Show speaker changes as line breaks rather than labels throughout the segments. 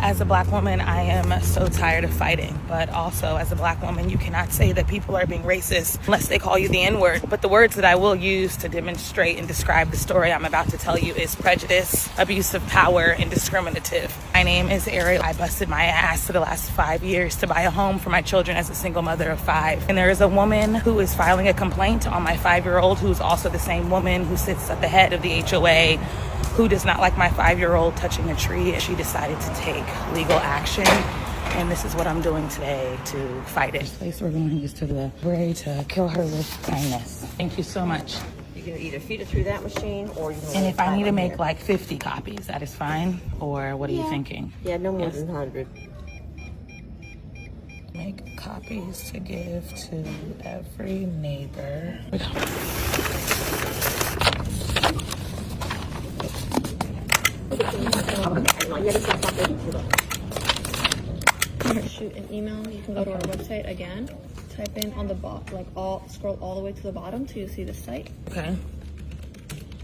As a black woman, I am so tired of fighting, but also as a black woman, you cannot say that people are being racist unless they call you the N-word. But the words that I will use to demonstrate and describe the story I'm about to tell you is prejudice, abuse of power, and discriminative. My name is Ariel. I busted my ass for the last 5 years to buy a home for my children as a single mother of 5. And there is a woman who is filing a complaint on my 5-year-old, who's also the same woman who sits at the head of the HOA, who does not like my 5-year-old touching a tree. She decided to take legal action, and this is what I'm doing today to fight it. The place we're going is to the bray to kill her with kindness. Thank you so much.
You can either feed it through that machine or you can...
And if I need to make like 50 copies, that is fine? Or what are you thinking?
Yeah, no more than 100.
Make copies to give to every neighbor. We go.
Shoot an email. You can go to our website again. Type in on the scroll all the way to the bottom till you see the site.
Okay.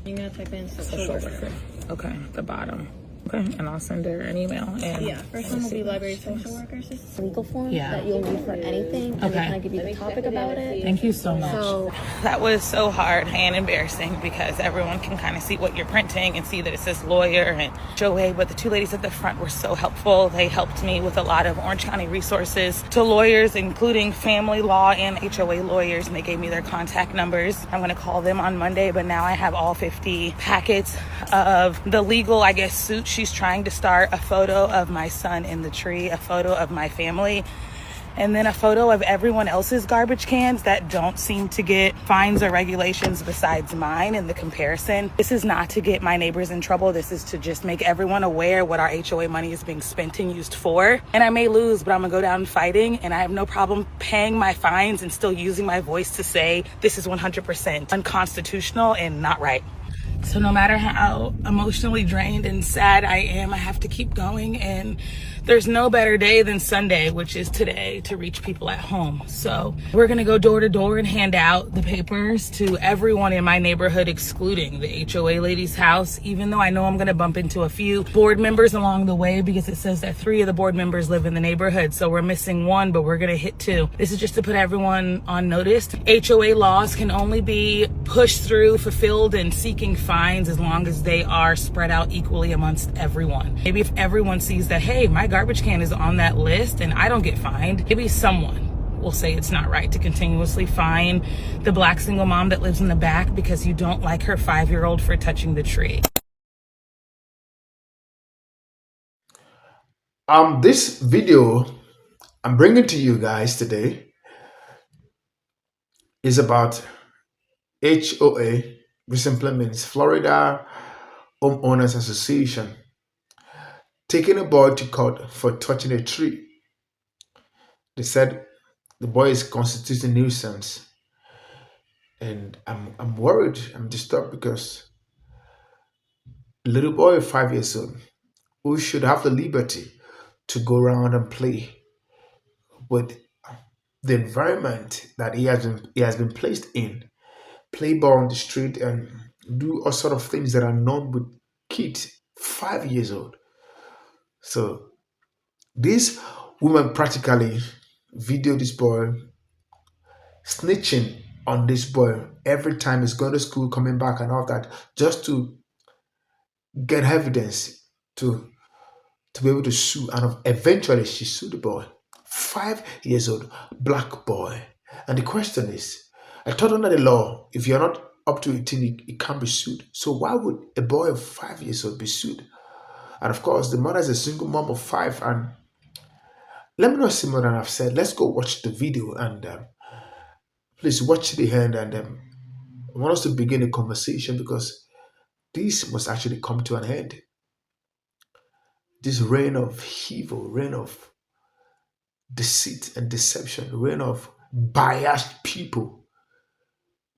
You're gonna type in social worker.
Okay, the bottom. Okay, and I'll send her an email. And
yeah, first one will be library social workers. This is a legal form
Yeah.
that you'll need for anything. And they kind of give you the topic about it.
Thank you so much.
So
that was so hard and embarrassing because everyone can kind of see what you're printing and see that it says lawyer and HOA, but the two ladies at the front were so helpful. They helped me with a lot of Orange County resources to lawyers, including family law and HOA lawyers, and they gave me their contact numbers. I'm going to call them on Monday, but now I have all 50 packets of the legal, I guess, suit she's trying to start, a photo of my son in the tree, a photo of my family, and then a photo of everyone else's garbage cans that don't seem to get fines or regulations besides mine in the comparison. This is not to get my neighbors in trouble. This is to just make everyone aware what our HOA money is being spent and used for. And I may lose, but I'm gonna go down fighting, and I have no problem paying my fines and still using my voice to say this is 100% unconstitutional and not right. So no matter how emotionally drained and sad I am, I have to keep going, and there's no better day than Sunday, which is today, to reach people at home. So we're gonna go door to door and hand out the papers to everyone in my neighborhood, excluding the HOA lady's house, even though I know I'm gonna bump into a few board members along the way because it says that 3 of the board members live in the neighborhood. So we're missing 1, but we're gonna hit 2. This is just to put everyone on notice. HOA laws can only be pushed through, fulfilled, and seeking fines as long as they are spread out equally amongst everyone. Maybe if everyone sees that, hey, my garbage can is on that list and I don't get fined, maybe someone will say it's not right to continuously fine the black single mom that lives in the back because you don't like her 5-year-old for touching the tree.
This video I'm bringing to you guys today is about HOA, which simply means Florida Homeowners Association, taking a boy to court for touching a tree. They said the boy is constituting nuisance, and I'm worried, I'm disturbed because a little boy, 5 years old, who should have the liberty to go around and play with the environment that he has been placed in, play ball on the street and do all sort of things that are known with kids 5 years old. So this woman practically videoed this boy snitching on this boy every time he's going to school, coming back and all that, just to get evidence to be able to sue. And eventually she sued the boy, 5 years old, black boy. And the question is, I thought under the law, if you're not up to 18, it can't be sued. So why would a boy of 5 years old be sued? And of course, the mother is a single mom of 5. And let me not say more than I've said. Let's go watch the video and please watch the end. And I want us to begin a conversation because this must actually come to an end. This reign of evil, reign of deceit and deception, reign of biased people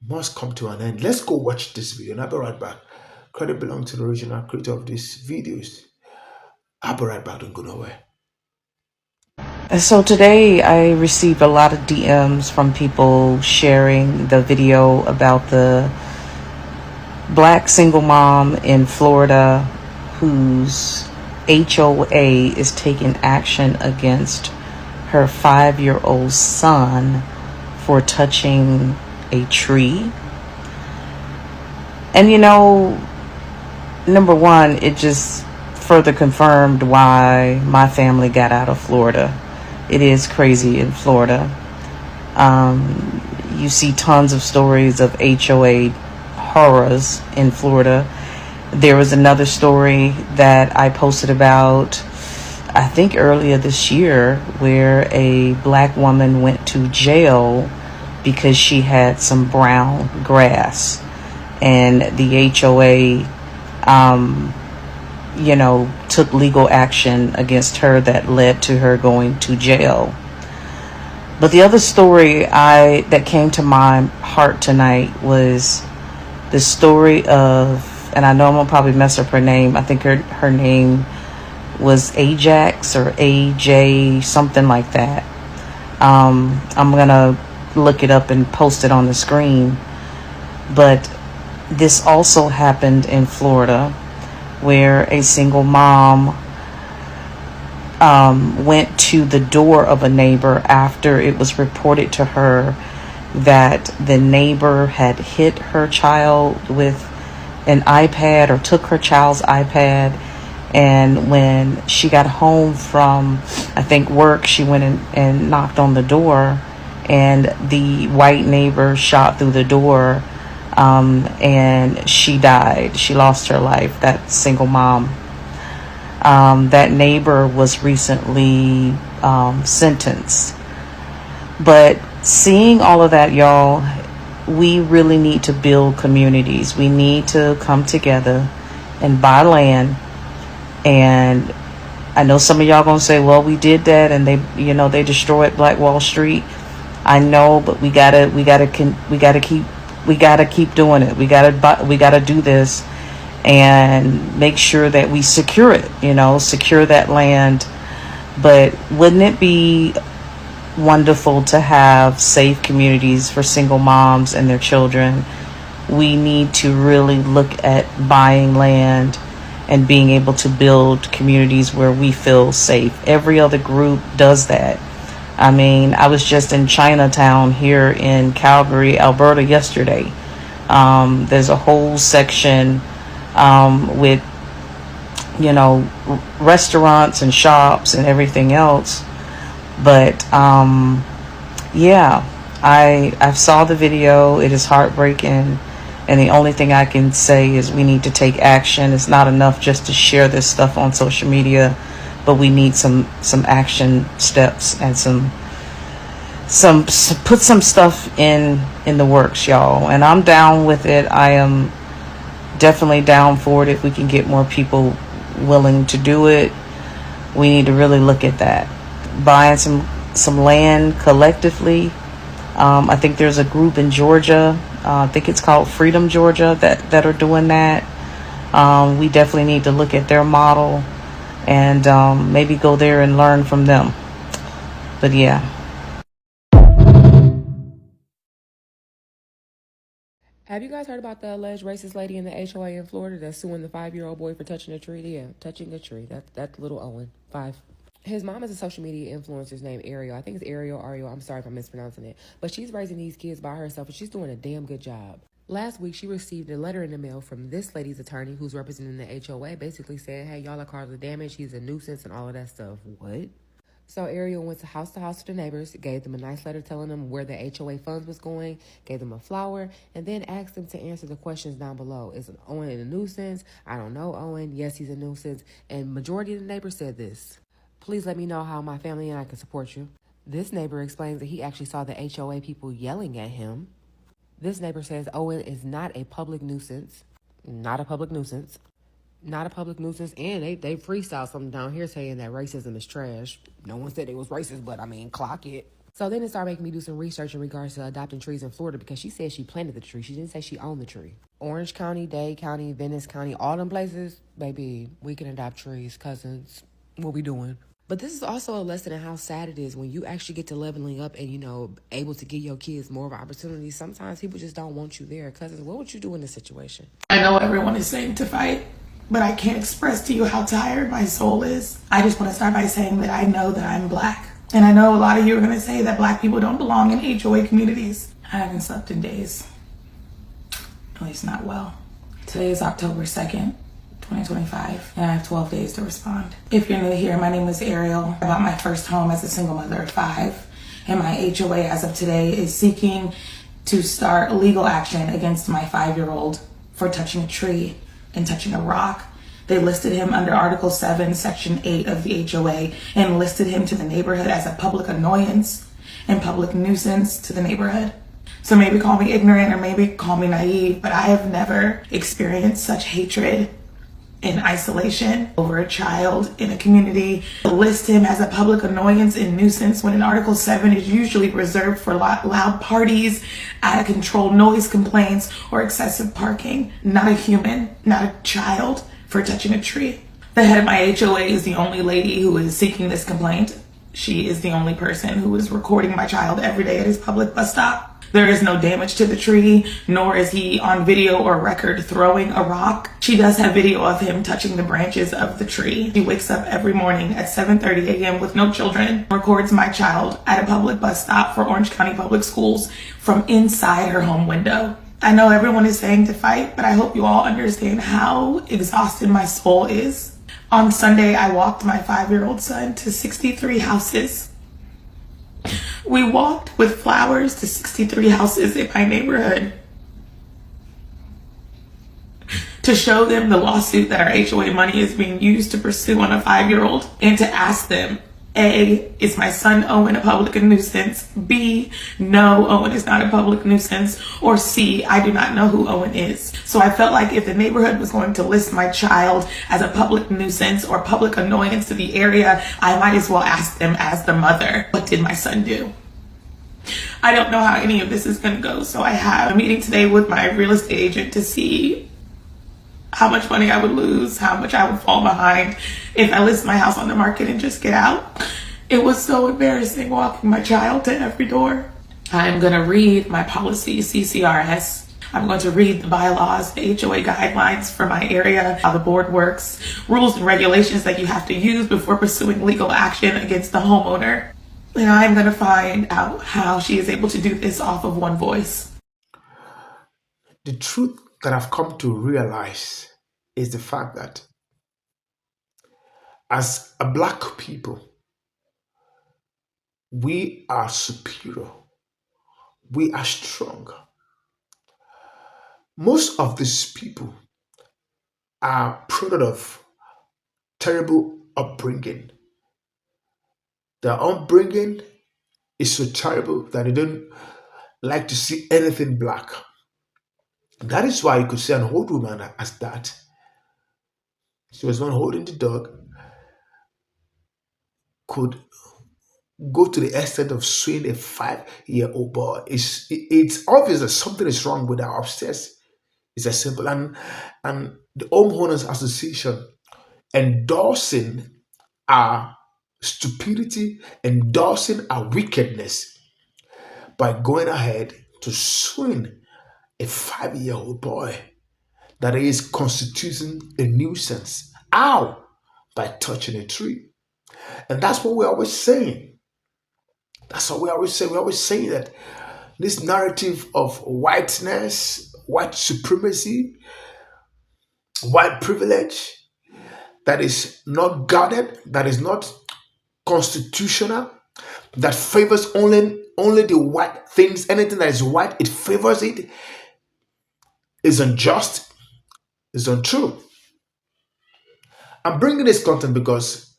must come to an end. Let's go watch this video and I'll be right back. Credit belongs to the original creator of these videos. I'll be right back, don't go nowhere.
So today I received a lot of DMs from people sharing the video about the black single mom in Florida whose HOA is taking action against her 5-year-old son for touching a tree. And number one, it just further confirmed why my family got out of Florida. It is crazy in Florida. You see tons of stories of HOA horrors in Florida. There was another story that I posted about, I think earlier this year, where a black woman went to jail because she had some brown grass, and the HOA took legal action against her that led to her going to jail. But the other story that came to my heart tonight was the story of, and I know I'm gonna probably mess up her name. I think her name was Ajax or AJ, something like that. I'm gonna look it up and post it on the screen. But this also happened in Florida, where a single mom went to the door of a neighbor after it was reported to her that the neighbor had hit her child with an iPad or took her child's iPad. And when she got home from, I think, work, she went in and knocked on the door, and the white neighbor shot through the door, and she died. She lost her life, that single mom. That neighbor was recently sentenced. But seeing all of that, y'all, we really need to build communities. We need to come together and buy land. And I know some of y'all gonna say, well, we did that and they destroyed Black Wall Street. I know, but we gotta keep doing it. We gotta do this and make sure that we secure it, secure that land. But wouldn't it be wonderful to have safe communities for single moms and their children? We need to really look at buying land and being able to build communities where we feel safe. Every other group does that. I mean, I was just in Chinatown here in Calgary, Alberta yesterday. There's a whole section with, restaurants and shops and everything else. But I saw the video. It is heartbreaking. And the only thing I can say is we need to take action. It's not enough just to share this stuff on social media, but we need some action steps and put some stuff in the works, y'all. And I'm down with it. I am definitely down for it. If we can get more people willing to do it, we need to really look at that. Buying some land collectively. I think there's a group in Georgia. I think it's called Freedom Georgia that are doing that. We definitely need to look at their model and maybe go there and learn from them. But yeah.
Have you guys heard about the alleged racist lady in the HOA in Florida that's suing the 5-year-old boy for touching a tree? Yeah, touching a tree. That's little Owen, 5. His mom is a social media influencer named Ariel. I think it's Ariel. I'm sorry if I'm mispronouncing it. But she's raising these kids by herself, and she's doing a damn good job. Last week, she received a letter in the mail from this lady's attorney who's representing the HOA, basically saying, hey, y'all are causing damage. He's a nuisance and all of that stuff. What? So Ariel went to house with the neighbors, gave them a nice letter telling them where the HOA funds was going, gave them a flower, and then asked them to answer the questions down below. Is Owen a nuisance? I don't know Owen. Yes, he's a nuisance. And majority of the neighbors said this. Please let me know how my family and I can support you. This neighbor explains that he actually saw the HOA people yelling at him. This neighbor says Owen is not a public nuisance. Not a public nuisance. Not a public nuisance. And they freestyle something down here saying that racism is trash. No one said it was racist, but I mean, clock it. So then it started making me do some research in regards to adopting trees in Florida because she said she planted the tree. She didn't say she owned the tree. Orange County, Dade County, Venice County, all them places, baby, we can adopt trees, cousins, what we doing? But this is also a lesson in how sad it is when you actually get to leveling up and, able to give your kids more of an opportunity. Sometimes people just don't want you there. Cousins, what would you do in this situation?
I know everyone is saying to fight, but I can't express to you how tired my soul is. I just want to start by saying that I know that I'm Black. And I know a lot of you are going to say that Black people don't belong in HOA communities. I haven't slept in days. At least not well. Today is October 2nd, 2025, and I have 12 days to respond. If you're new here, my name is Ariel. I bought my first home as a single mother of 5, and my HOA as of today is seeking to start legal action against my 5-year-old for touching a tree and touching a rock. They listed him under Article 7, Section 8 of the HOA and listed him to the neighborhood as a public annoyance and public nuisance to the neighborhood. So maybe call me ignorant or maybe call me naive, but I have never experienced such hatred and isolation over a child in a community. List him as a public annoyance and nuisance when in Article 7 is usually reserved for loud parties, out of control noise complaints, or excessive parking. Not a human, not a child, for touching a tree. The head of my HOA is the only lady who is seeking this complaint. She is the only person who is recording my child every day at his public bus stop. There is no damage to the tree, nor is he on video or record throwing a rock. She does have video of him touching the branches of the tree. She wakes up every morning at 7:30 a.m. with no children, records my child at a public bus stop for Orange County Public Schools from inside her home window. I know everyone is saying to fight, but I hope you all understand how exhausted my soul is. On Sunday, I walked my 5-year-old son to 63 houses. We walked with flowers to 63 houses in my neighborhood to show them the lawsuit that our HOA money is being used to pursue on a 5-year-old and to ask them, A, is my son Owen a public nuisance? B, no, Owen is not a public nuisance. Or C, I do not know who Owen is. So I felt like if the neighborhood was going to list my child as a public nuisance or public annoyance to the area, I might as well ask them as the mother, what did my son do? I don't know how any of this is going to go. So I have a meeting today with my real estate agent to see how much money I would lose, how much I would fall behind if I list my house on the market and just get out. It was so embarrassing walking my child to every door. I'm going to read my policy, CCRS. I'm going to read the bylaws, the HOA guidelines for my area, how the board works, rules and regulations that you have to use before pursuing legal action against the homeowner. And I'm going to find out how she is able to do this off of one voice.
The truth that I've come to realize is the fact that as a Black people, we are superior. We are strong. Most of these people are product of terrible upbringing. Their upbringing is so terrible that they don't like to see anything Black. That is why you could see an old woman as that. She was one holding the dog, could go to the extent of suing a 5-year-old boy. It's obvious that something is wrong with her upstairs. It's as simple. And the Homeowners Association endorsing our stupidity, endorsing our wickedness by going ahead to suing a 5-year-old boy that is constituting a nuisance. How? By touching a tree. And that's what we're always saying. That's what we always say. We're always saying that this narrative of whiteness, white supremacy, white privilege that is not guarded, that is not constitutional, that favors only the white things, anything that is white, it favors it, is unjust, is untrue. I'm bringing this content because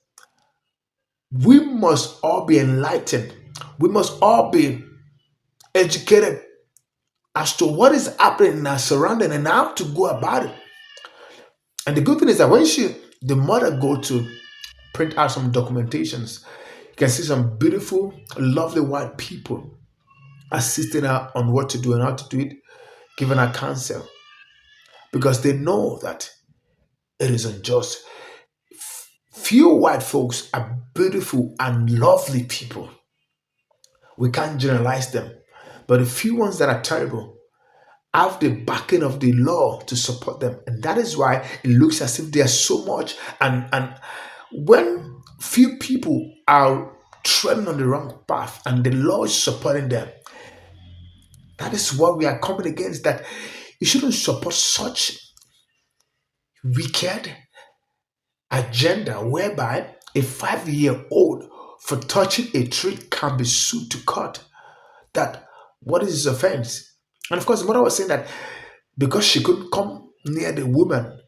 we must all be enlightened. We must all be educated as to what is happening in our surrounding and how to go about it. And the good thing is that when the mother go to print out some documentations, you can see some beautiful, lovely white people assisting her on what to do and how to do it, giving her counsel, because they know that it is unjust. Few white folks are beautiful and lovely people. We can't generalize them. But the few ones that are terrible have the backing of the law to support them. And that is why it looks as if there's so much. And when few people are treading on the wrong path and the law is supporting them, that is what we are coming against. That you shouldn't support such wicked agenda whereby a 5-year-old for touching a tree can be sued to court. That what is his offense? And of course, the mother was saying that because she couldn't come near the woman,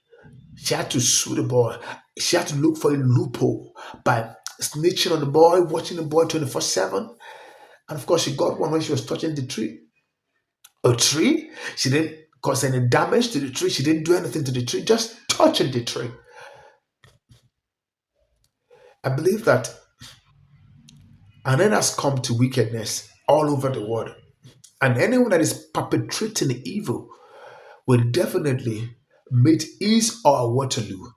she had to sue the boy. She had to look for a loophole by snitching on the boy, watching the boy 24/7. And of course, she got one when she was touching the tree. A tree? She didn't cause any damage to the tree. She didn't do anything to the tree, just touching the tree. I believe that an end has come to wickedness all over the world. And anyone that is perpetrating evil will definitely meet his or her Waterloo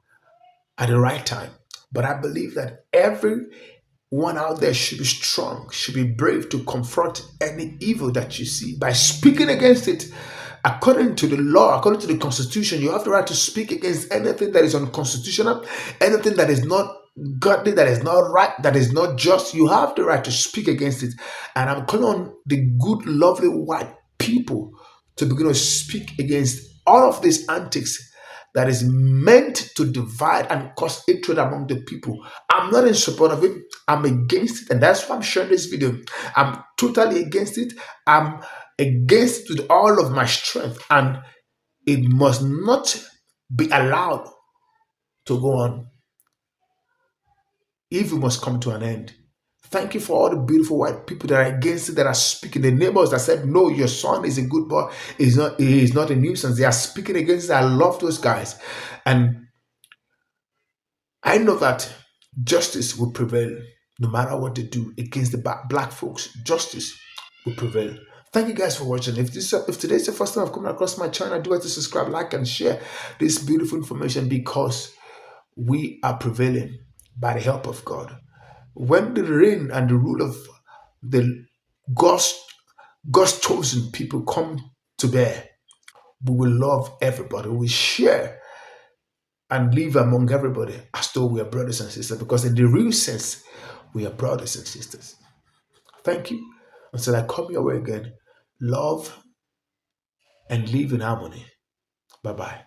at the right time. But I believe that everyone out there should be strong, should be brave to confront any evil that you see by speaking against it. According to the law, according to the Constitution, you have the right to speak against anything that is unconstitutional, anything that is not godly, that is not right, that is not just. You have the right to speak against it. And I'm calling on the good, lovely white people to begin to speak against all of these antics that is meant to divide and cause hatred among the people. I'm not in support of it. I'm against it. And that's why I'm sharing this video. I'm totally against it. I'm against it with all of my strength. And it must not be allowed to go on. Evil must come to an end. Thank you for all the beautiful white people that are against it, that are speaking. The neighbors that said, no, your son is a good boy. He is not a nuisance. They are speaking against it. I love those guys. And I know that justice will prevail no matter what they do against the black folks. Justice will prevail. Thank you guys for watching. If today is the first time I've come across my channel, do it to subscribe, like, and share this beautiful information, because we are prevailing by the help of God. When the reign and the rule of the God's chosen people come to bear, we will love everybody. We will share and live among everybody as though we are brothers and sisters, because in the real sense, we are brothers and sisters. Thank you. Until I come your way again, love and live in harmony. Bye-bye.